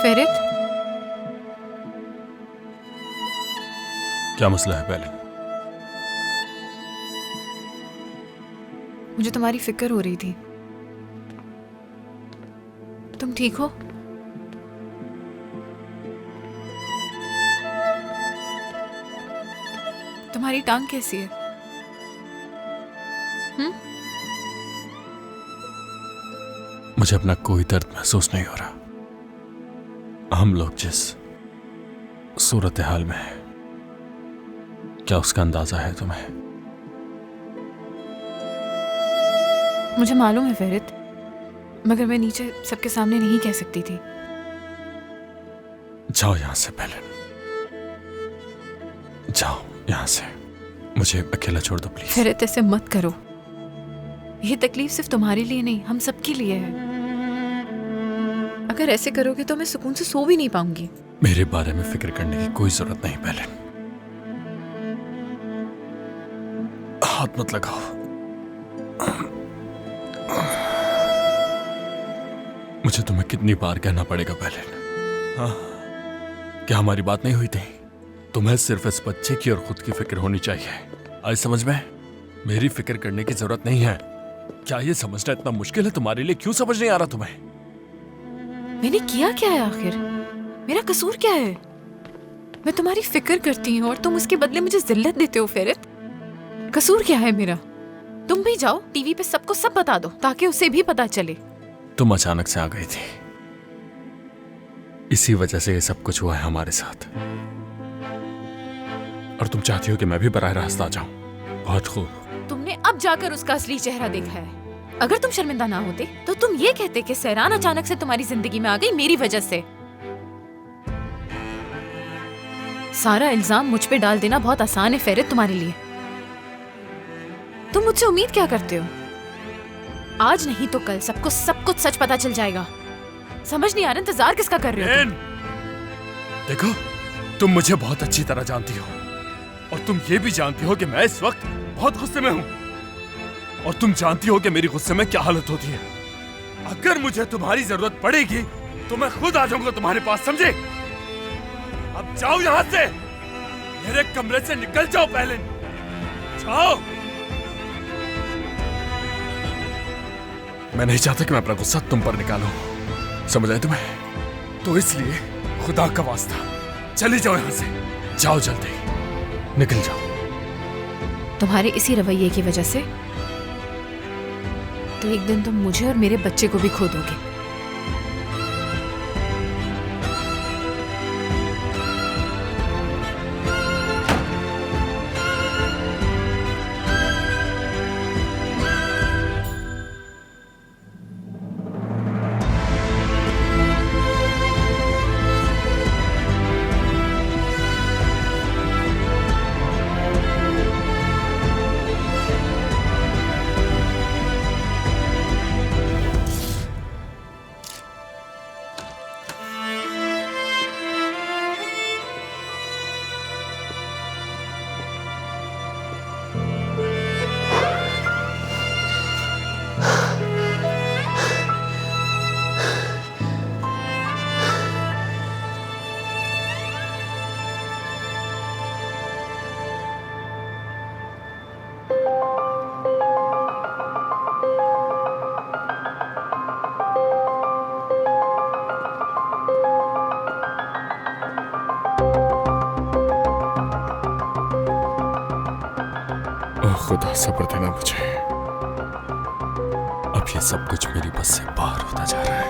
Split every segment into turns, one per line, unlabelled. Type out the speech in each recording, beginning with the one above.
फेरित,
क्या मसला है पहले?
मुझे तुम्हारी फिक्र हो रही थी। तुम ठीक हो? तुम्हारी टांग कैसी है?
मुझे अपना कोई दर्द महसूस नहीं हो रहा। हम लोग जिस सूरत हाल में हैं, क्या उसका अंदाजा है तुम्हें?
मुझे मालूम है फेरित, मगर मैं नीचे सबके सामने नहीं कह सकती थी।
जाओ यहां से पहले, जाओ यहां से, मुझे अकेला छोड़ दो प्लीज।
फेरित, ऐसे मत करो। ये तकलीफ सिर्फ तुम्हारे लिए नहीं, हम सबके लिए है। अगर ऐसे करोगे तो मैं सुकून से सो भी नहीं पाऊंगी।
मेरे बारे में फिक्र करने की कोई जरूरत नहीं पहले। हाथ मत लगाओ। मुझे तुम्हें कितनी बार कहना पड़ेगा पहले? हाँ, क्या हमारी बात नहीं हुई थी? तुम्हें सिर्फ इस बच्चे की और खुद की फिक्र होनी चाहिए। आज समझ में? मेरी फिक्र करने की जरूरत नहीं है। क्या ये समझना इतना मुश्किल है तुम्हारे लिए? क्यों समझ नहीं आ रहा तुम्हें?
मैंने किया क्या है आखिर? मेरा कसूर क्या है? मैं तुम्हारी फिक्र करती हूँ और तुम उसके बदले मुझे जिल्लत देते हो फेरित। कसूर क्या है मेरा? तुम भी जाओ टीवी पे सबको सब बता दो ताकि उसे भी पता चले।
तुम अचानक से आ गई थी, इसी वजह से ये सब कुछ हुआ है हमारे साथ। और तुम चाहती हो कि मैं भी बराह रास्त आ जाऊं। बहुत खूब।
तुमने अब जाकर उसका असली चेहरा देखा है। अगर तुम शर्मिंदा ना होते तो तुम ये कहते कि सहरान अचानक से तुम्हारी जिंदगी में आ गई मेरी वजह से। सारा इल्जाम मुझ पे डाल देना बहुत आसान है फेरित तुम्हारे लिए। तुम मुझसे उम्मीद क्या करते हो? आज नहीं तो कल सबको सब कुछ सच पता चल जाएगा। समझ नहीं आ रहा इंतजार किसका कर रहे हो तुम?
देखो, तुम मुझे बहुत अच्छी तरह जानती हो और तुम ये भी जानती हो कि मैं इस वक्त बहुत गुस्से में हूं। और तुम जानती हो कि मेरी गुस्से में क्या हालत होती है। अगर मुझे तुम्हारी जरूरत पड़ेगी तो मैं खुद आ जाऊंगा तुम्हारे पास, समझे? अब जाओ यहां से, मेरे कमरे से निकल जाओ पहले, जाओ। मैं नहीं चाहता कि मैं अपना गुस्सा तुम पर निकालूं, समझ आए तुम्हें? तो इसलिए खुदा का वास्ता चले जाओ यहां से, जाओ जल्दी, निकल जाओ।
तुम्हारे इसी रवैये की वजह से तो एक दिन तुम मुझे और मेरे बच्चे को भी खो दोगे।
खुदा सब्र देना मुझे। अब ये सब कुछ मेरी बस से बाहर होता जा रहा है।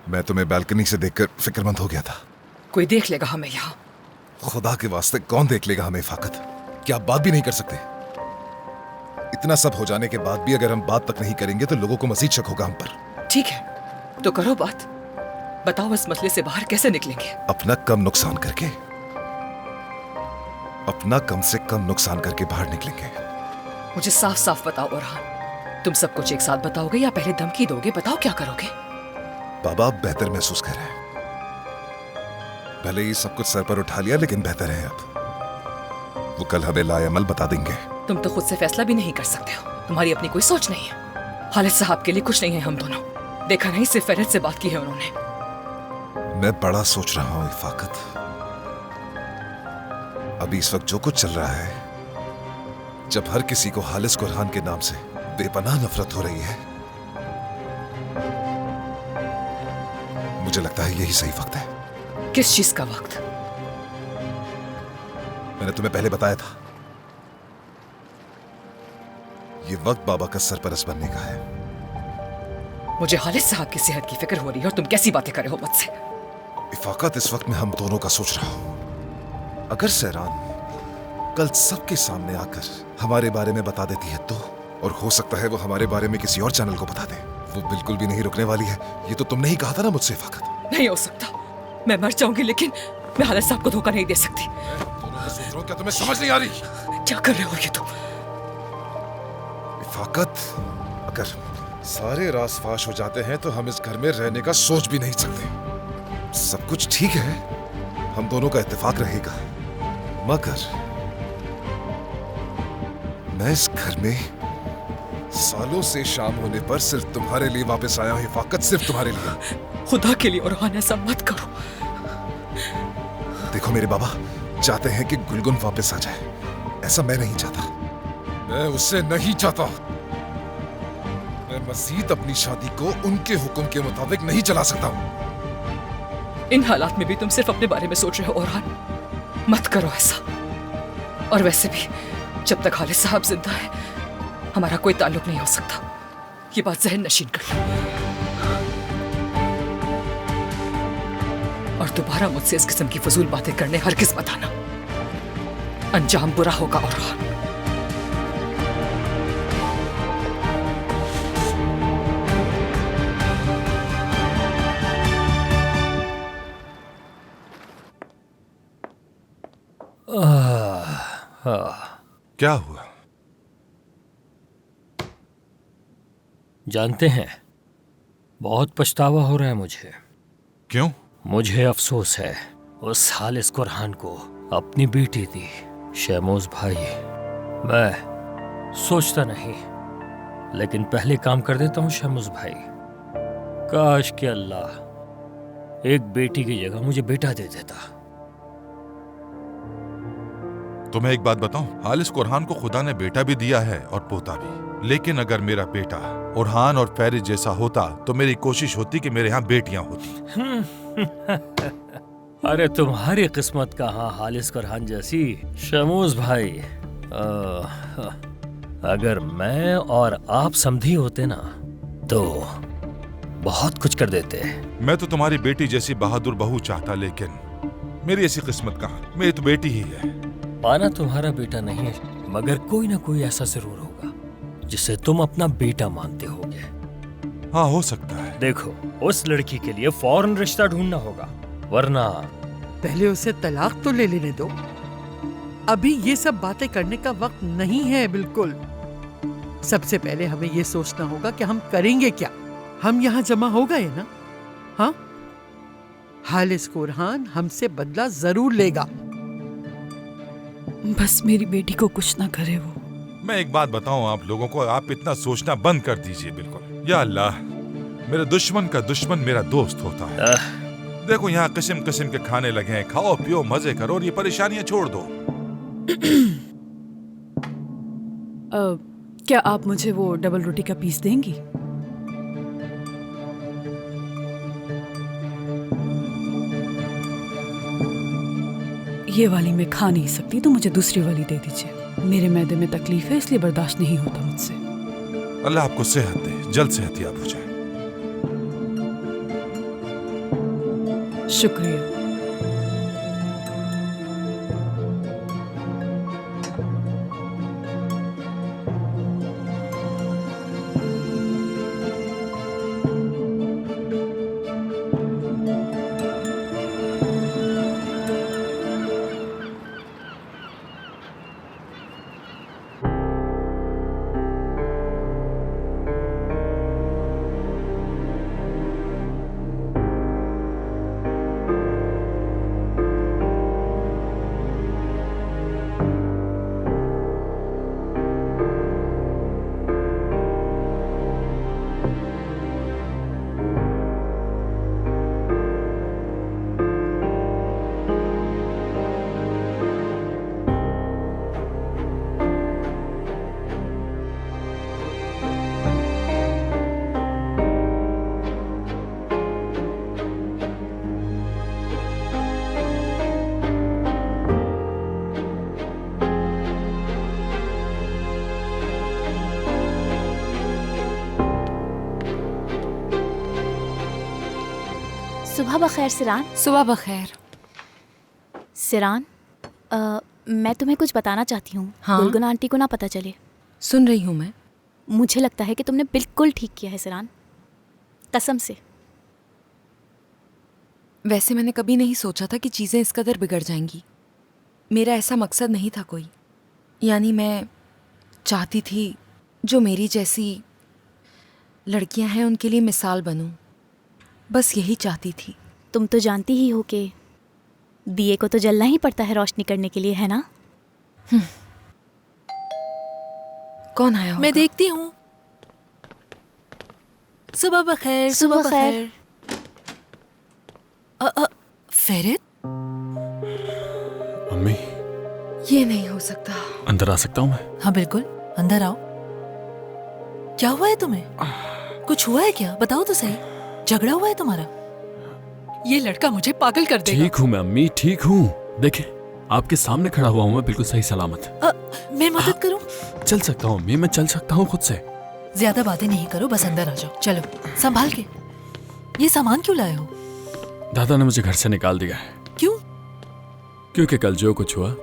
मैं तुम्हें बालकनी से देखकर फिक्रमंद हो गया था।
कोई देख लेगा हमें यहाँ।
खुदा के वास्ते कौन देख लेगा हमें फाकत? क्या आप बात भी नहीं कर सकते? इतना सब हो जाने के बाद भी अगर हम बात तक नहीं करेंगे तो लोगों को मजीद शक होगा हम पर।
ठीक है, तो करो बात। बताओ इस मसले से बाहर कैसे निकलेंगे?
अपना कम नुकसान करके, अपना कम से कम नुकसान करके बाहर निकलेंगे।
मुझे साफ साफ बताओ ओरहान, तुम सब कुछ एक साथ बताओगे या पहले धमकी दोगे? बताओ क्या करोगे?
बाबा आप बेहतर महसूस कर रहे हैं। पहले ही सब कुछ सर पर उठा लिया, लेकिन बेहतर है अब। वो कल हमें लाएअमल बता देंगे।
तुम तो खुद से फैसला भी नहीं कर सकते हो। तुम्हारी अपनी कोई सोच नहीं है। खालिद साहब के लिए कुछ नहीं है हम दोनों। देखा नहीं, सिर्फ फैरत से बात की है उन्होंने।
मैं बड़ा सोच रहा हूं इफाकत। अभी इस वक्त जो कुछ चल रहा है, जब हर किसी को हालिस कुरहान के नाम से बेपनाह नफरत हो रही है, मुझे लगता है यही सही वक्त है।
किस चीज का वक्त?
मैंने तुम्हें पहले बताया था, ये वक्त बाबा का सरपरस्त बनने का है।
मुझे खालिद साहब की सेहत की फिक्र हो रही है और तुम कैसी बातें कर रहे हो मुझसे?
इफाकत इस वक्त मैं हम दोनों का सोच रहा हूं। अगर सहरान कल सबके सामने आकर हमारे बारे में बता देती है तो, और हो सकता है वो हमारे बारे में किसी और चैनल को बता दे, वो बिल्कुल भी नहीं रुकने वाली है। ये तो तुमने ही कहा था ना मुझसे इफाकत।
नहीं हो सकता। मैं मर जाऊंगी लेकिन मैं खालिद साहब को धोखा नहीं दे सकती।
मैं दोनों को सोच रहा हूं, क्या तुम्हें समझ नहीं आ रही?
क्या कर रहे हो ये तुम?
इफाकत, अगर सारे राज फाश हो जाते हैं तो हम इस घर में रहने का सोच भी नहीं सकते। सब कुछ ठीक है, हम दोनों का इत्तेफाक रहेगा, मगर मैं इस घर में सालों से शाम होने पर सिर्फ तुम्हारे लिए वापस आया हूं इफाकत, सिर्फ तुम्हारे लिए।
खुदा के लिए औरहान ऐसा मत करो।
देखो मेरे बाबा चाहते हैं कि गुलगुन वापस आ जाए, ऐसा मैं नहीं चाहता। मैं उसे नहीं चाहता। मैं मजीद अपनी शादी को उनके हुक्म के मुताबिक नहीं चला सकता हूं।
इन हालात में भी तुम सिर्फ अपने बारे में सोच रहे हो औरहान। मत करो ऐसा। और वैसे भी जब तक खालिद साहब जिंदा है हमारा कोई ताल्लुक नहीं हो सकता। ये बात जहन नशीन कर लो। और दोबारा मुझसे इस किस्म की फजूल बातें करने हरगिज़ मत आना। अंजाम बुरा होगा औरहान।
क्या हुआ?
जानते हैं, बहुत पछतावा हो रहा है मुझे।
क्यों?
मुझे अफसोस है उस हालिस कुरहान को अपनी बेटी दी। शहमोज भाई, मैं सोचता नहीं, लेकिन पहले काम कर देता हूँ शहमोज भाई। काश कि अल्लाह एक बेटी की जगह मुझे बेटा दे देता।
तुम्हें एक बात बताऊं, हालिस कुरहान को खुदा ने बेटा भी दिया है और पोता भी। लेकिन अगर मेरा बेटा उरहान और फैरिज जैसा होता तो मेरी कोशिश होती कि मेरे यहाँ बेटियां होती।
अरे तुम्हारी किस्मत कहाँ हालिस कुरहान जैसी शहमोज भाई। अगर मैं और आप समधी होते ना तो बहुत कुछ कर देते।
मैं तो तुम्हारी बेटी जैसी बहादुर बहू चाहता, लेकिन मेरी ऐसी किस्मत कहाँ। मेरी तो बेटी ही है।
पाना तुम्हारा बेटा नहीं है, मगर कोई ना कोई ऐसा जरूर होगा जिसे तुम अपना बेटा मानते होगे।
हाँ, हो सकता है।
देखो, उस लड़की के लिए फौरन रिश्ता ढूंढना होगा, वरना
पहले उसे तलाक तो ले लेने दो। अभी ये सब बातें करने का वक्त नहीं है बिल्कुल। सबसे पहले हमें ये सोचना होगा कि हम करेंगे क्या। हम यहाँ जमा हो गए ना? हाँ, हालिस कुरहान हमसे बदला जरूर लेगा।
बस मेरी बेटी को कुछ ना करे वो।
मैं एक बात बताऊं आप लोगों को, आप इतना सोचना बंद कर दीजिए बिल्कुल। या अल्लाह, मेरे दुश्मन का दुश्मन मेरा दोस्त होता है। देखो यहाँ किस्म किस्म के खाने लगे हैं, खाओ पियो मजे करो और ये परेशानियां छोड़ दो।
क्या आप मुझे वो डबल रोटी का पीस देंगी? ये वाली मैं खा नहीं सकती तो मुझे दूसरी वाली दे दीजिए। मेरे मैदे में तकलीफ है इसलिए बर्दाश्त नहीं होता मुझसे।
अल्लाह आपको सेहत दे, जल्द सेहतयाब हो जाए।
शुक्रिया।
सुबह बखैर सिरान।
सुबह बखैर।
सिरान, मैं तुम्हें कुछ बताना चाहती हूँ।
हाँ?
गुलगुन आंटी को ना पता चले।
सुन रही हूँ मैं।
मुझे लगता है कि तुमने बिल्कुल ठीक किया है सिरान, कसम से।
वैसे मैंने कभी नहीं सोचा था कि चीज़ें इस कदर बिगड़ जाएंगी। मेरा ऐसा मकसद नहीं था कोई। यानी मैं चाहती थी जो मेरी जैसी लड़कियां हैं उनके लिए मिसाल बनूं, बस यही चाहती थी।
तुम तो जानती ही हो कि दिए को तो जलना ही पड़ता है रोशनी करने के लिए, है ना?
कौन आया होगा?
मैं देखती हूँ। सुबह बखैर।
सुबह बखैर।
फेरित,
अम्मी,
ये नहीं हो सकता।
अंदर आ सकता हूँ मैं?
हाँ बिल्कुल, अंदर आओ। क्या हुआ है तुम्हें? कुछ हुआ है क्या? बताओ तो सही। झगड़ा हुआ है तुम्हारा?
ये लड़का मुझे पागल कर देगा।
ठीक हूँ मैं अम्मी, ठीक हूँ। देखे, आपके सामने खड़ा हुआ हूँ मैं, बिल्कुल सही सलामत।
मैं मदद करूं?
चल सकता हूँ अम्मी, मैं चल सकता हूँ खुद से।
ज्यादा बातें नहीं करो, बस अंदर आ जाओ। चलो, संभाल के। ये सामान क्यों लाए हो?
दादा ने मुझे घर से निकाल दिया है।
क्यों?
क्योंकि कल जो कुछ हुआ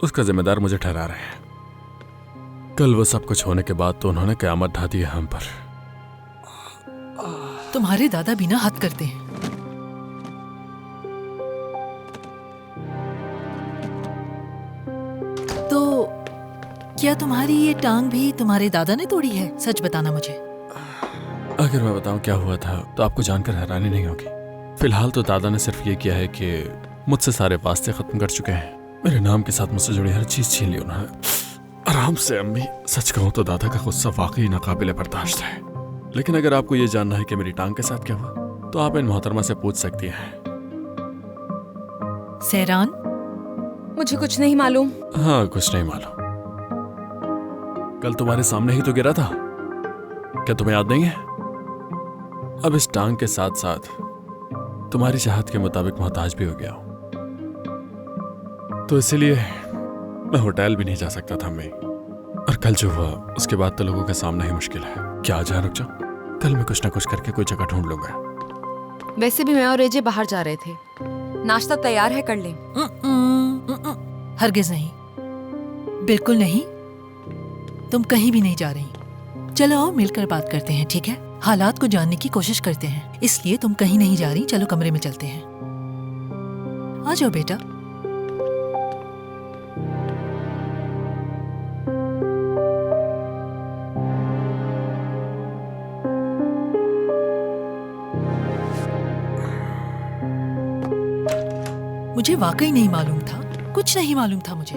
उसका जिम्मेदार मुझे ठहरा रहे हैं। कल वो सब कुछ होने के बाद तो उन्होंने क़यामत ढा दी है हम पर।
तुम्हारे दादा भी ना हद करते हैं। तो क्या तुम्हारी ये टांग भी तुम्हारे दादा ने तोड़ी है? सच बताना मुझे।
अगर मैं बताऊं क्या हुआ था तो आपको जानकर हैरानी नहीं होगी। फिलहाल तो दादा ने सिर्फ ये किया है कि मुझसे सारे वास्ते खत्म कर चुके हैं। मेरे नाम के साथ मुझसे जुड़ी हर चीज छीन ली उन्होंने। आराम से अम्मी, सच कहूं तो दादा का गुस्सा वाकई नाकाबिले बर्दाश्त है। लेकिन अगर आपको ये जानना है कि मेरी टांग के साथ क्या हुआ तो आप इन मोहतरमा से पूछ सकती हैं।
सहरान,
मुझे कुछ नहीं मालूम।
हाँ, कुछ नहीं मालूम। कल तुम्हारे सामने ही तो गिरा था, क्या तुम्हें याद नहीं है? अब इस टांग के साथ साथ तुम्हारी चाहत के मुताबिक मोहताज भी हो गया हूं, तो इसलिए मैं होटल भी नहीं जा सकता था मैं। और कल जो हुआ उसके बाद तो लोगों के सामने ही मुश्किल है। क्या आज रुक जाओ, कल मैं कुछ ना कुछ करके कोई जगह ढूंढ लूंगा।
वैसे भी मैं और रेजे बाहर जा रहे थे। नाश्ता तैयार है, कर लें?
हरगिज नहीं, बिल्कुल नहीं। तुम कहीं भी नहीं जा रही। चलो आओ, मिलकर बात करते हैं, ठीक है? हालात को जानने की कोशिश करते हैं, इसलिए तुम कहीं नहीं जा रही। चलो कमरे में चलते हैं। आ जाओ बेटा। मुझे वाकई नहीं मालूम था, कुछ नहीं मालूम था मुझे।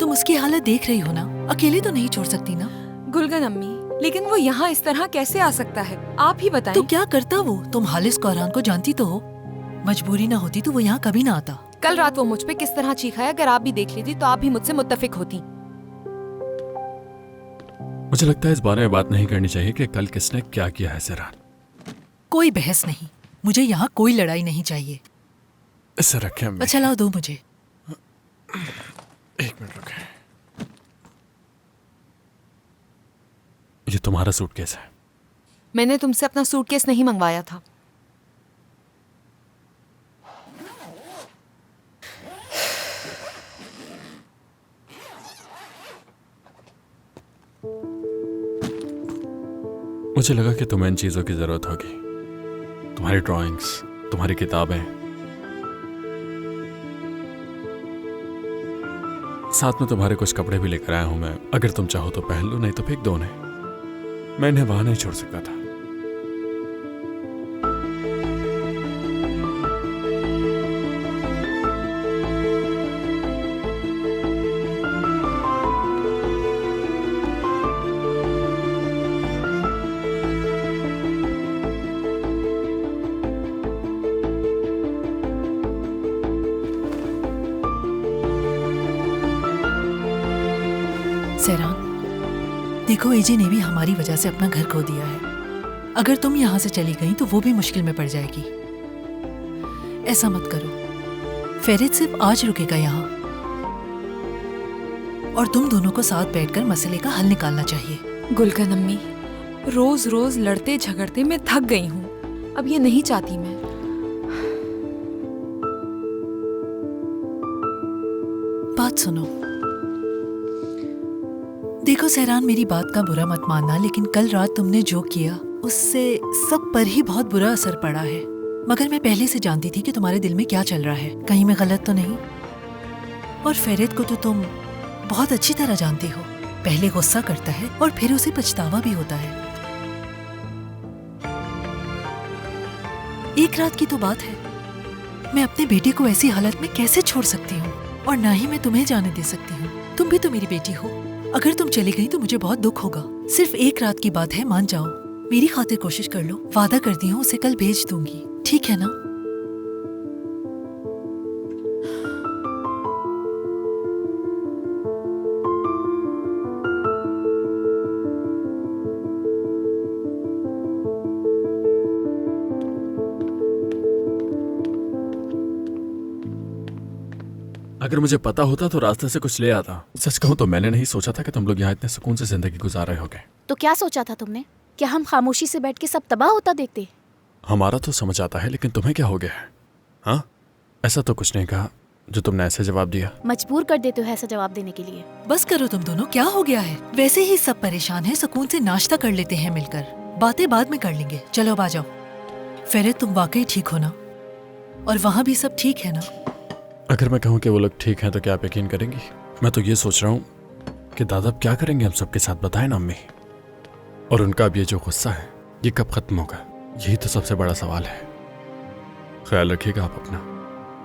तुम उसकी हालत देख रही हो ना, अकेले तो नहीं छोड़ सकती ना।
गुलगन अम्मी, लेकिन वो यहाँ इस तरह कैसे आ सकता है? आप ही बताएं।
तो क्या करता वो? तुम हालिस कौरान को जानती तो हो। मजबूरी ना होती तो वो यहाँ कभी ना आता।
कल रात वो मुझ पे किस तरह चीखा है, अगर आप भी देख लेती तो आप भी मुझसे मुत्तफिक होती।
मुझे लगता है इस बारे में बात नहीं करनी चाहिए कि कल किसने क्या किया है। सहरान,
कोई बहस नहीं, मुझे यहाँ कोई लड़ाई नहीं चाहिए।
इसे रखें अम्मी।
अच्छा लाओ, दो मुझे।
एक मिनट रुके। ये तुम्हारा सूटकेस है।
मैंने तुमसे अपना सूटकेस नहीं मंगवाया था।
मुझे लगा कि तुम्हें इन चीजों की जरूरत होगी। तुम्हारी ड्राइंग्स, तुम्हारी किताबें, साथ में तुम्हारे कुछ कपड़े भी लेकर आया हूं मैं। अगर तुम चाहो तो पहन लो, नहीं तो फेंक दो उन्हें। मैं इन्हें वहां नहीं छोड़ सकता था।
सहरान, देखो एजे ने भी हमारी वजह से अपना घर खो दिया है। अगर तुम यहाँ से चली गई तो वो भी मुश्किल में पड़ जाएगी। ऐसा मत करो। फेरित सिर्फ आज रुकेगा यहाँ, और तुम दोनों को साथ बैठकर मसले का हल निकालना चाहिए।
गुलगन अम्मी, रोज रोज लड़ते झगड़ते मैं थक गई हूँ। अब ये नहीं चाहती मैं।
बात सुनो। देखो सहरान, मेरी बात का बुरा मत मानना, लेकिन कल रात तुमने जो किया उससे सब पर ही बहुत बुरा असर पड़ा है। मगर मैं पहले से जानती थी कि तुम्हारे दिल में क्या चल रहा है, कहीं मैं गलत तो नहीं। और फेरित को तो तुम बहुत अच्छी तरह जानती हो। पहले गुस्सा करता है और फिर उसे पछतावा भी होता है। एक रात की तो बात है, मैं अपने बेटे को ऐसी हालत में कैसे छोड़ सकती हूँ, और ना ही मैं तुम्हें जाने दे सकती हूँ। तुम भी तो मेरी बेटी हो। अगर तुम चली गई तो मुझे बहुत दुख होगा। सिर्फ एक रात की बात है, मान जाओ। मेरी खातिर कोशिश कर लो। वादा करती हूँ उसे कल भेज दूंगी, ठीक है ना?
अगर मुझे पता होता तो रास्ते से कुछ ले आता। सच कहूं तो मैंने नहीं सोचा था कि तुम लोग यहाँ इतने सुकून से जिंदगी गुजार रहे होगे।
तो क्या सोचा था तुमने? क्या हम खामोशी से बैठ के सब तबाह होता देखते?
हमारा तो समझ आता है, लेकिन तुम्हें क्या हो गया है? हाँ, ऐसा तो कुछ नहीं कहा जो तुमने ऐसे जवाब दिया।
मजबूर कर देते हो ऐसा जवाब देने के लिए।
बस करो तुम दोनों, क्या हो गया है? वैसे ही सब परेशान हैं, सुकून से नाश्ता कर लेते हैं मिलकर, बातें बाद में कर लेंगे। चलो अब आ जाओ। फेरित, तुम वाकई ठीक हो ना? और वहाँ भी सब ठीक है ना?
अगर मैं कहूँ कि वो लोग ठीक हैं तो क्या आप यकीन करेंगी? मैं तो ये सोच रहा हूँ कि दादा अब क्या करेंगे हम सबके साथ, बताएं ना अम्मी। और उनका अब ये जो गुस्सा है ये कब खत्म होगा, यही तो सबसे बड़ा सवाल है। ख्याल रखिएगा आप अपना।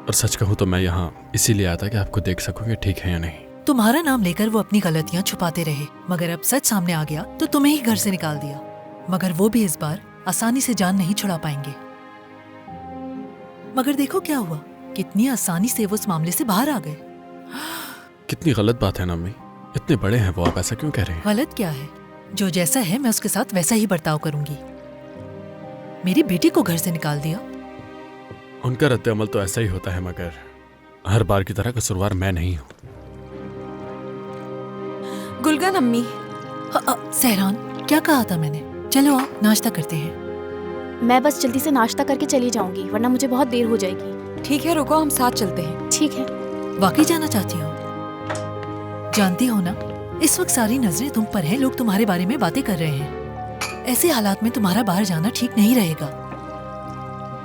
और सच कहूँ तो मैं यहाँ इसीलिए आया था कि आपको देख सकूंगे ठीक है या नहीं।
तुम्हारा नाम लेकर वो अपनी गलतियाँ छुपाते रहे, मगर अब सच सामने आ गया तो तुम्हें ही घर से निकाल दिया। मगर वो भी इस बार आसानी से जान नहीं छुड़ा पाएंगे। मगर देखो क्या हुआ, कितनी आसानी से वो उस मामले से बाहर आ गए।
कितनी गलत बात है ना अम्मी, इतने बड़े हैं वो, आप ऐसा क्यों कह रहे हैं?
गलत क्या है? जो जैसा है मैं उसके साथ वैसा ही बर्ताव करूंगी। मेरी बेटी को घर से निकाल दिया।
उनका रद्द अमल तो ऐसा ही होता है, मगर हर बार की तरह कसूरवार मैं नहीं हूँ।
गुलगन अम्मी।
सहरान, क्या कहा था मैंने? चलो आओ नाश्ता करते हैं।
मैं बस जल्दी से नाश्ता करके चली जाऊंगी, वरना मुझे बहुत देर हो जाएगी।
ठीक है, रुको, हम साथ चलते हैं।
ठीक है।
वाकई जाना चाहती हो? जानती हो ना, इस वक्त सारी नजरें तुम पर हैं, लोग तुम्हारे बारे में बातें कर रहे हैं। ऐसे हालात में तुम्हारा बाहर जाना ठीक नहीं रहेगा।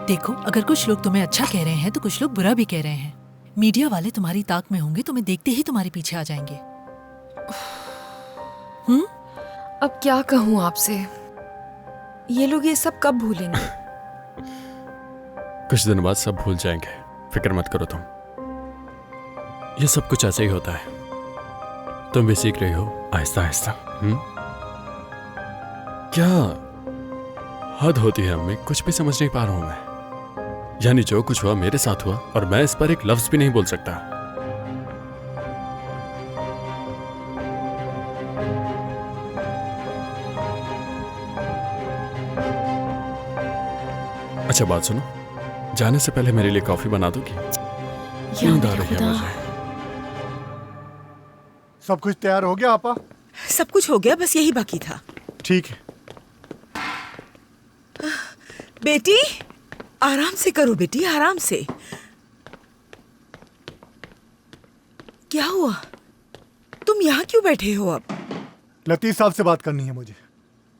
देखो, अगर कुछ लोग तुम्हें अच्छा कह रहे हैं तो कुछ लोग बुरा भी कह रहे हैं। मीडिया वाले तुम्हारी ताक में होंगे, तुम्हें देखते ही तुम्हारे पीछे आ जाएंगे।
अब क्या कहूँ आपसे, ये लोग ये सब कब भूलेंगे?
कुछ दिन बाद सब भूल जाएंगे, फिक्र मत करो तुम। ये सब कुछ ऐसे ही होता है, तुम भी सीख रही हो आहिस्ता आहिस्ता। क्या हद होती है अम्मी, कुछ भी समझ नहीं पा रहा हूं मैं। यानी जो कुछ हुआ मेरे साथ हुआ और मैं इस पर एक लफ्ज भी नहीं बोल सकता। अच्छा बात सुनो, जाने से पहले मेरे लिए कॉफी बना दोगी? नींद आ रही है मुझे।
सब कुछ तैयार हो गया आपा?
सब कुछ हो गया, बस यही बाकी था।
ठीक है।
बेटी आराम से करो, बेटी आराम से। क्या हुआ? तुम यहाँ क्यों बैठे हो? अब
लतीफ साहब से बात करनी है मुझे।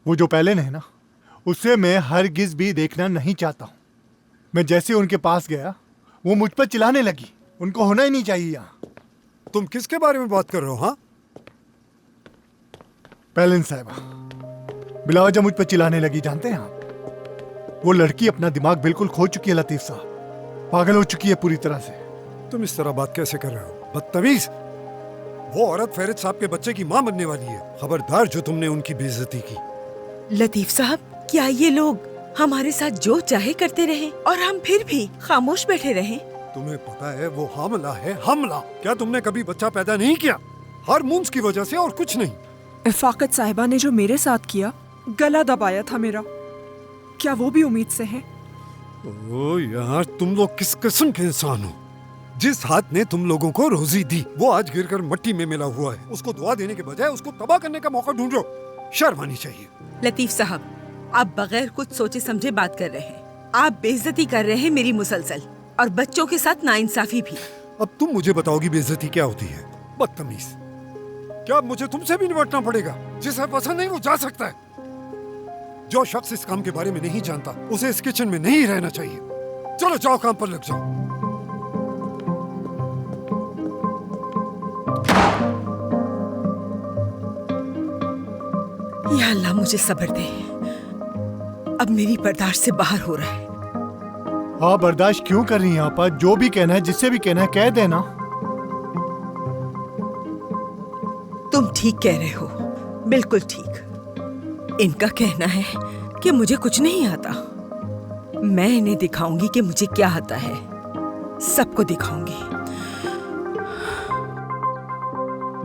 वो जो पहले ने है ना, उससे मैं हरगिज भी देखना नहीं चाहता हूँ। मैं जैसे उनके पास गया वो मुझ पर चिल्लाने लगी। उनको होना ही नहीं चाहिए यहाँ।
तुम किसके बारे में बात कर रहे हो? हाँ,
पैलिन साहिबा बिलावजह मुझ पर चिल्लाने लगी। जानते हैं आप, वो लड़की अपना दिमाग बिल्कुल खो चुकी है लतीफ साहब, पागल हो चुकी है पूरी तरह से।
तुम इस तरह बात कैसे कर रहे हो? बदतमीज! वो औरत फेरित साहब के बच्चे की मां बनने वाली है। खबरदार जो तुमने उनकी बेइज्जती की।
लतीफ साहब, क्या ये लोग हमारे साथ जो चाहे करते रहे और हम फिर भी खामोश बैठे रहे?
तुम्हें पता है वो हमला है, हमला। क्या तुमने कभी बच्चा पैदा नहीं किया? हार्मोन्स की वजह से और कुछ नहीं।
इफाकत साहिबा ने जो मेरे साथ किया, गला दबाया था मेरा, क्या वो भी उम्मीद से है?
ओ यार, तुम लोग किस किस्म के इंसान हो? जिस हाथ ने तुम लोगों को रोजी दी वो आज गिरकर मिट्टी में मिला हुआ है। उसको दुआ देने के बजाय उसको तबाह करने का मौका ढूंढ रहे हो। शर्म आनी चाहिए।
लतीफ साहब, आप बगैर कुछ सोचे समझे बात कर रहे हैं। आप बेइज्जती कर रहे हैं मेरी मुसलसल, और बच्चों के साथ नाइंसाफी भी।
अब तुम मुझे बताओगी बेइज्जती क्या होती है? बदतमीज। क्या अब मुझे तुमसे भी निपटना पड़ेगा? जिसे पसंद नहीं वो जा सकता है। जो शख्स इस काम के बारे में नहीं जानता उसे इस किचन में नहीं रहना चाहिए। चलो जाओ, काम पर लग जाओ।
या अल्लाह मुझे सब्र दे। अब मेरी बर्दाश्त से बाहर हो रहा है।
हाँ, बर्दाश्त क्यों कर रही हैं आपा? जो भी कहना है, जिससे भी कहना है, कह देना।
तुम ठीक कह रहे हो, बिल्कुल ठीक। इनका कहना है कि मुझे कुछ नहीं आता। मैं इन्हें दिखाऊंगी कि मुझे क्या आता है। सबको दिखाऊंगी।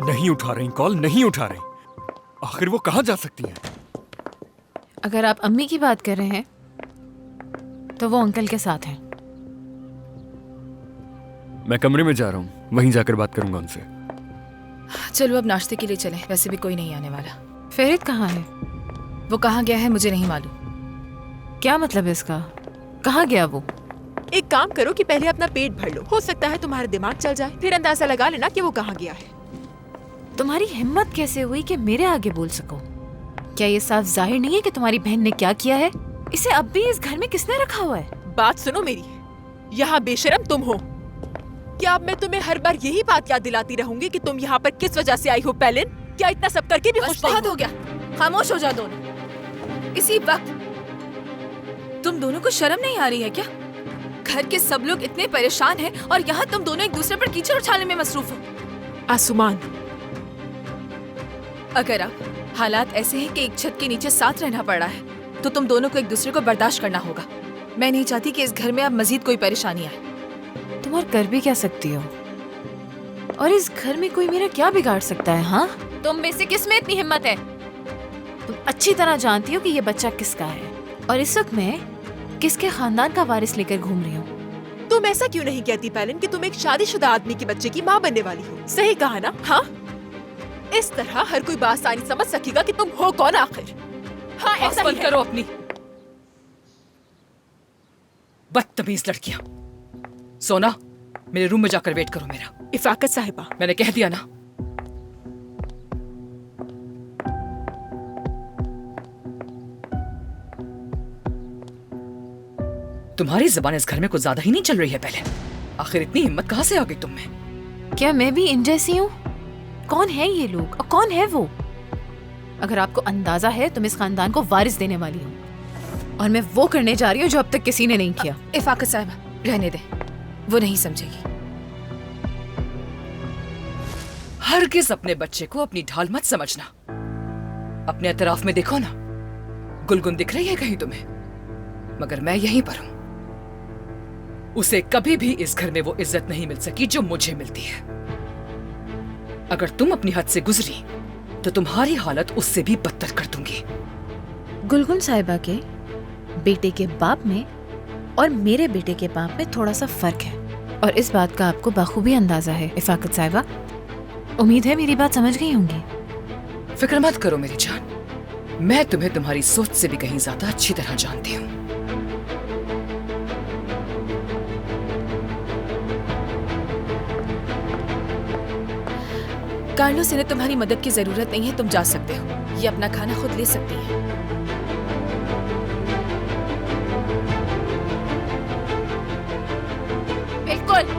नहीं उठा रही कॉल, नहीं उठा रही। आखिर वो कहाँ जा सकती हैं?
अगर आप अम्मी की बात कर रहे हैं तो वो अंकल के साथ हैं।
मैं कमरे में जा रहा हूँ, वहीं जाकर बात करूंगा उनसे।
चलो अब नाश्ते के लिए चलें, वैसे भी कोई नहीं आने वाला।
फेरित कहाँ है?
वो कहाँ गया है मुझे नहीं मालूम।
क्या मतलब है इसका? कहाँ गया वो?
एक काम करो कि पहले अपना पेट भर लो, हो सकता है तुम्हारा दिमाग चल जाए, फिर अंदाजा लगा लेना कि वो कहाँ गया है।
तुम्हारी हिम्मत कैसे हुई कि मेरे आगे बोल सको? क्या ये साफ जाहिर नहीं है कि तुम्हारी बहन ने क्या किया है? इसे अब भी इस घर में किसने रखा हुआ है?
बात सुनो मेरी, यहाँ बेशरम तुम हो। क्या अब मैं तुम्हें हर बार यही बात याद दिलाती रहूंगी कि तुम यहाँ पर किस वजह से आई हो? पैलिन, क्या इतना सब करके भी खुश
बहुत हो गया, खामोश हो जाओ दोनों। इसी वक्त तुम दोनों को शर्म नहीं आ रही है क्या? घर के सब लोग इतने परेशान हैं और यहाँ तुम दोनों एक दूसरे पर कीचड़ उछालने में मसरूफ हो।
आसुमान,
अगर अब हालात ऐसे हैं कि एक छत के नीचे साथ रहना पड़ रहा है तो तुम दोनों को एक दूसरे को बर्दाश्त करना होगा। मैं नहीं चाहती कि इस घर में अब मजीद कोई परेशानी आए।
तुम और कर भी क्या सकती हो? और इस घर में कोई मेरा क्या बिगाड़ सकता है? हाँ, तुम में से किस में इतनी हिम्मत है? तुम अच्छी तरह जानती हो कि ये बच्चा किसका है और इस वक्त मैं किसके खानदान का वारिस लेकर घूम रही हूँ।
तुम ऐसा क्यों नहीं कहती पैलिन कि तुम एक शादीशुदा आदमी के बच्चे की माँ बनने वाली हो? सही कहा ना? हाँ, इस तरह हर कोई बासानी समझ सकेगा कि तुम हो कौन आखिर। हाँ, ऐसा
बंद करो अपनी बदतमीज लड़कियां। सोना, मेरे रूम में जाकर वेट करो मेरा।
इफाकत साहिबा,
मैंने कह दिया ना। तुम्हारी जुबान इस घर में कुछ ज्यादा ही नहीं चल रही है पहले। आखिर इतनी हिम्मत कहाँ से आ गई तुम में?
क्या मैं भी इन जैसी हूँ? कौन है ये लोग और कौन है वो? अगर आपको अंदाजा है तो मैं इस खानदान को वारिस देने वाली हूँ और मैं वो करने जा रही हूँ जो अब तक किसी ने नहीं किया।
इफाकत साहिबा, रहने दे, वो नहीं समझेगी। हरगिज़ अपने बच्चे को अपनी ढाल मत समझना। अपने अतराफ में देखो ना, गुलगुन दिख रही है कहीं तुम्हें? मगर मैं यहीं पर हूं। उसे कभी भी इस घर में वो इज्जत नहीं मिल सकी जो मुझे मिलती है। अगर तुम अपनी हद से गुजरी तो तुम्हारी हालत उससे भी बदतर कर दूंगी।
गुलगुन साहिबा के बेटे के बाप में और मेरे बेटे के बाप में थोड़ा सा फर्क है और इस बात का आपको बखूबी अंदाजा है इफाकत साहिबा। उम्मीद है मेरी बात समझ गई होंगी।
फिक्र मत करो मेरी जान, मैं तुम्हें तुम्हारी सोच से भी कहीं ज्यादा अच्छी तरह जानती हूँ। कार्लोस, इन्हें तुम्हारी मदद की जरूरत नहीं है, तुम जा सकते हो। ये अपना खाना खुद ले सकती है।
बिल्कुल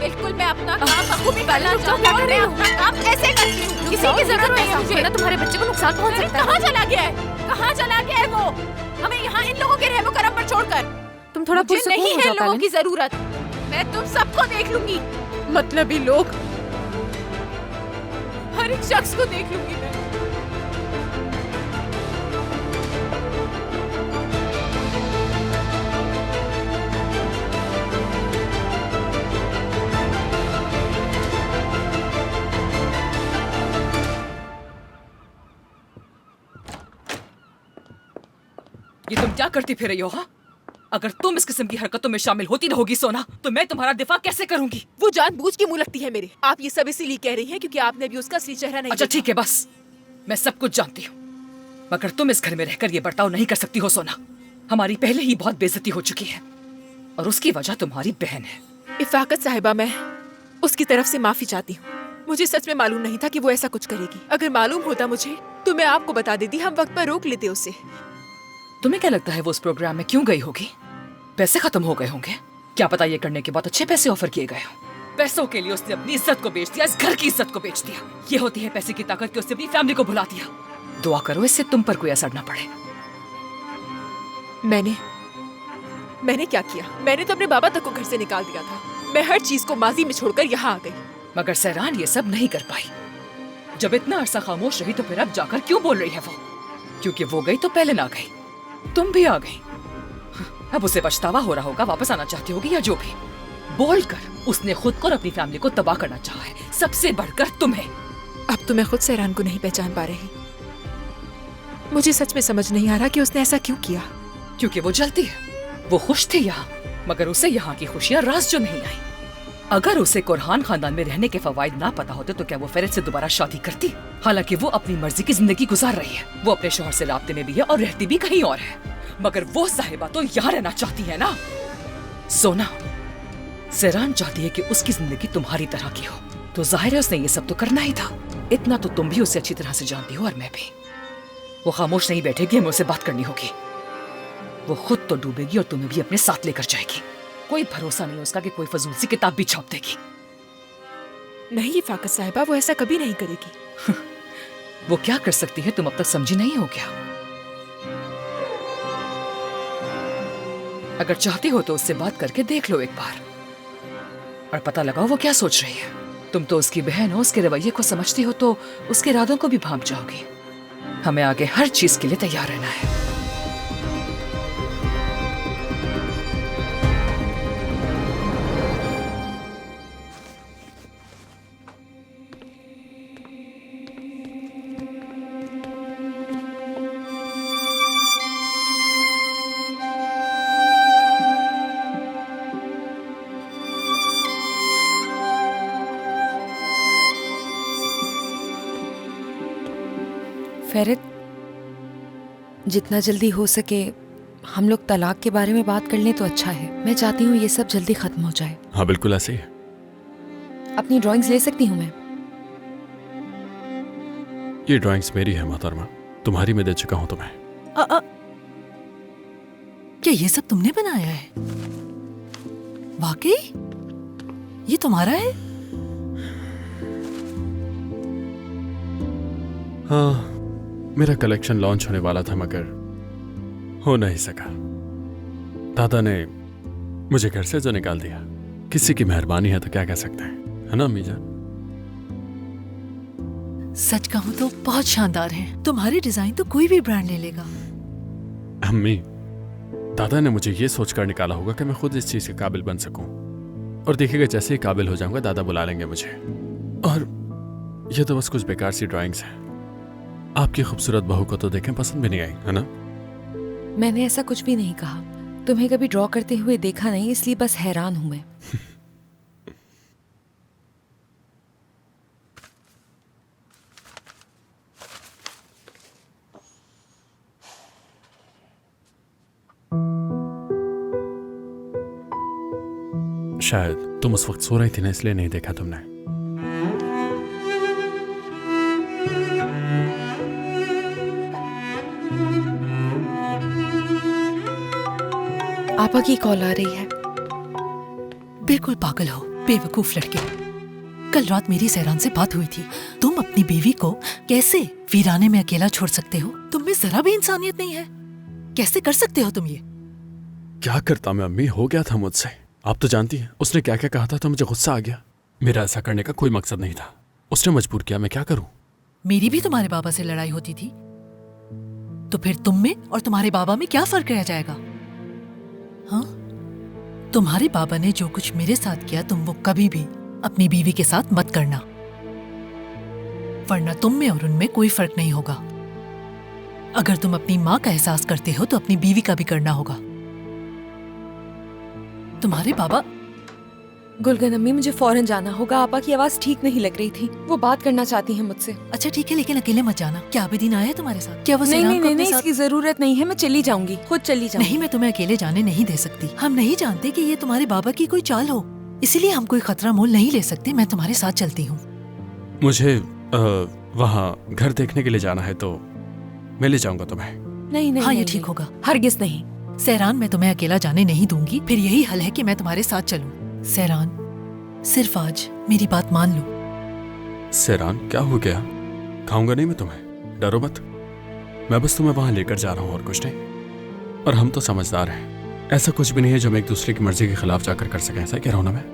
बिल्कुल, मैं अपना काम बखूबी करना चाहती हूँ। मैं अपना काम ऐसे करती हूँ। किसी की जरूरत नहीं है मुझे।
तुम्हारे बच्चे को नुकसान पहुंच सकता है।
कहाँ चला गया है? कहाँ चला गया है वो? हमें यहाँ इन लोगों के रहमो करम पर छोड़कर।
तुम थोड़ा
मुझे नहीं है इन लोगों की जरूरत। मैं तुम सबको देख लूंगी। मतलबी लोग, हर एक शख्स को देख लूंगी मैं।
ये तुम क्या करती फिर रही हो? हाँ, अगर तुम इस किस्म की हरकतों में शामिल होती रहोगी सोना, तो मैं तुम्हारा दिफा कैसे करूंगी?
वो जानबूझ के मुंह लगती है मेरे। आप ये सब इसीलिए कह रही हैं क्योंकि आपने भी उसका असली चेहरा नहीं
अच्छा
देखा।
ठीक है, बस मैं सब कुछ जानती हूँ, मगर तुम इस घर में रहकर ये बर्ताव नहीं कर सकती हो सोना। हमारी पहले ही बहुत बेइज्जती हो चुकी है और उसकी वजह तुम्हारी बहन है।
इफाकत साहिबा, उसकी तरफ से माफी चाहती हूँ। मुझे सच में मालूम नहीं था कि वो ऐसा कुछ करेगी। अगर मालूम होता मुझे तो मैं आपको बता देती, हम वक्त पर रोक लेते उसे।
तुम्हें क्या लगता है वो उस प्रोग्राम में क्यों गई होगी? पैसे खत्म हो गए होंगे। क्या पता ये करने के बाद अच्छे पैसे ऑफर किए गए हों। पैसों के लिए उसने अपनी इज्जत को बेच दिया, इस घर की इज्जत को बेच दिया। ये होती है पैसे की ताकत कि उसने अपनी फैमिली को भुला दिया। दुआ करो इससे तुम पर कोई असर ना पड़े।
मैंने क्या किया? मैंने तो अपने बाबा तक को घर से निकाल दिया था। मैं हर चीज को माजी में छोड़कर यहाँ आ गई।
मगर सहरान ये सब नहीं कर पाई। जब इतना अरसा खामोश रही तो फिर अब जाकर क्यों बोल रही है वो? क्योंकि वो गई तो पहले ना गई, तुम भी आ गई। अब उसे पछतावा हो रहा होगा, वापस आना चाहती होगी या जो भी। बोलकर उसने खुद को और अपनी फैमिली को तबाह करना चाहा है, सबसे बढ़कर तुम्हें।
अब तो मैं खुद सहरान को नहीं पहचान पा रही। मुझे सच में समझ नहीं आ रहा कि उसने ऐसा क्यों किया।
क्योंकि वो जलती है। वो खुश थी यहाँ, मगर उसे यहाँ की खुशियाँ रास जो नहीं आई। अगर उसे कुरहान खानदान में रहने के फवायद ना पता होते तो क्या वो फेरत से दोबारा शादी करती? हालांकि वो अपनी मर्जी की जिंदगी गुजार रही है। वो अपने शौहर से राब्ते में भी है और रहती भी कहीं और है। मगर वो साहिबा तो यहाँ रहना चाहती है ना। सोना, सहरान चाहती है कि उसकी जिंदगी तुम्हारी तरह की हो, तो जाहिर है उसने ये सब तो करना ही था। इतना तो तुम भी उसे अच्छी तरह से जानती हो और मैं भी। वो खामोश नहीं बैठेगी, हमें उससे बात करनी होगी। वो खुद तो डूबेगी और तुम्हें भी अपने साथ लेकर जाएगी। कोई भरोसा नहीं उसका कि कोई फजूल सी किताब भी छाप देगी।
नहीं फाकत साहिबा, वो ऐसा कभी नहीं करेगी।
वो क्या कर सकती है तुम अब तक समझी नहीं हो क्या? अगर चाहती हो तो उससे बात करके देख लो एक बार और पता लगाओ वो क्या सोच रही है। तुम तो उसकी बहन हो, उसके रवैये को समझती हो तो उसके इरादों को भी भांप जाओगी। हमें आगे हर चीज के लिए तैयार रहना है।
फेरित, जितना जल्दी हो सके हम लोग तलाक के बारे में बात कर लें तो अच्छा है। मैं चाहती हूँ ये सब जल्दी खत्म हो जाए।
हाँ बिल्कुल ऐसे ही।
अपनी ड्राइंग्स ले सकती हूँ मैं?
ये ड्राइंग्स मेरी है मोहतरमा, तुम्हारी मैं दे चुका हूँ तुम्हें।
क्या ये सब तुमने बनाया है? वाकई ये तुम्हारा है?
हाँ, मेरा कलेक्शन लॉन्च होने वाला था मगर हो नहीं सका। दादा ने मुझे घर से जो निकाल दिया। किसी की मेहरबानी है तो क्या कह सकते हैं, है ना अम्मी जान?
सच कहूं तो बहुत शानदार है। तुम्हारे डिजाइन तो कोई भी ब्रांड ले लेगा।
अम्मी, दादा ने मुझे ये सोचकर निकाला होगा कि मैं खुद इस चीज के काबिल बन सकूं। और देखिएगा जैसे ही काबिल हो जाऊंगा दादा बुला लेंगे मुझे। और ये तो बस कुछ बेकार सी ड्राइंग्स हैं। आपकी खूबसूरत बहू को तो देखें पसंद भी नहीं आई, है ना?
मैंने ऐसा कुछ भी नहीं कहा। तुम्हें कभी ड्रॉ करते हुए देखा नहीं, इसलिए बस हैरान हूं मैं।
शायद तुम उस वक्त सो रही थी ना, इसलिए नहीं देखा तुमने।
आपा की कॉल आ रही है।
बिल्कुल पागल हो, बेवकूफ लड़के। कल रात मेरी सहरान से बात हुई थी। तुम अपनी बीवी को कैसे वीराने में अकेला छोड़ सकते हो? तुम में जरा भी इंसानियत नहीं है। कैसे कर सकते हो तुम ये?
क्या करता मैं अम्मी, हो गया था मुझसे। आप तो जानती हैं उसने क्या क्या कहा था तो मुझे गुस्सा आ गया। मेरा ऐसा करने का कोई मकसद नहीं था, उसने मजबूर किया, मैं क्या करूं?
मेरी भी तुम्हारे बाबा से लड़ाई होती थी, तो फिर तुम में और तुम्हारे बाबा में क्या फर्क रह जाएगा? हाँ, तुम्हारे बाबा ने जो कुछ मेरे साथ किया तुम वो कभी भी अपनी बीवी के साथ मत करना, वरना तुम में और उनमें कोई फर्क नहीं होगा। अगर तुम अपनी माँ का एहसास करते हो तो अपनी बीवी का भी करना होगा। तुम्हारे बाबा।
गुलगन अम्मी, मुझे फौरन जाना होगा। आपा की आवाज ठीक नहीं लग रही थी, वो बात करना चाहती हैं मुझसे।
अच्छा ठीक है, लेकिन अकेले मत जाना। क्या आबिदीन आया है तुम्हारे साथ? क्या वो
नहीं, इसकी जरूरत नहीं है, मैं चली जाऊंगी, खुद चली जाऊंगी।
नहीं, मैं तुम्हें अकेले जाने नहीं दे सकती। हम नहीं जानते कि ये तुम्हारे बाबा की कोई चाल हो। इसीलिए हम कोई खतरा मोल नहीं ले सकते। मैं तुम्हारे साथ चलती हूँ।
मुझे वहाँ घर देखने के लिए जाना है, तो मैं ले जाऊंगा तुम्हें।
नहीं नहीं, हाँ, ये ठीक होगा। हरगिज नहीं सहरान, मैं तुम्हें अकेला जाने नहीं दूंगी। फिर यही हल है कि मैं तुम्हारे साथ चलूं। सहरान, सिर्फ आज मेरी बात मान लो।
सहरान, क्या हो गया? खाऊंगा नहीं मैं तुम्हें, डरो मत। मैं बस तुम्हें वहां लेकर जा रहा हूँ और कुछ नहीं। और हम तो समझदार हैं, ऐसा कुछ भी नहीं है जो हम एक दूसरे की मर्जी के खिलाफ जाकर कर सकें। ऐसा कह रहा हूं ना मैं।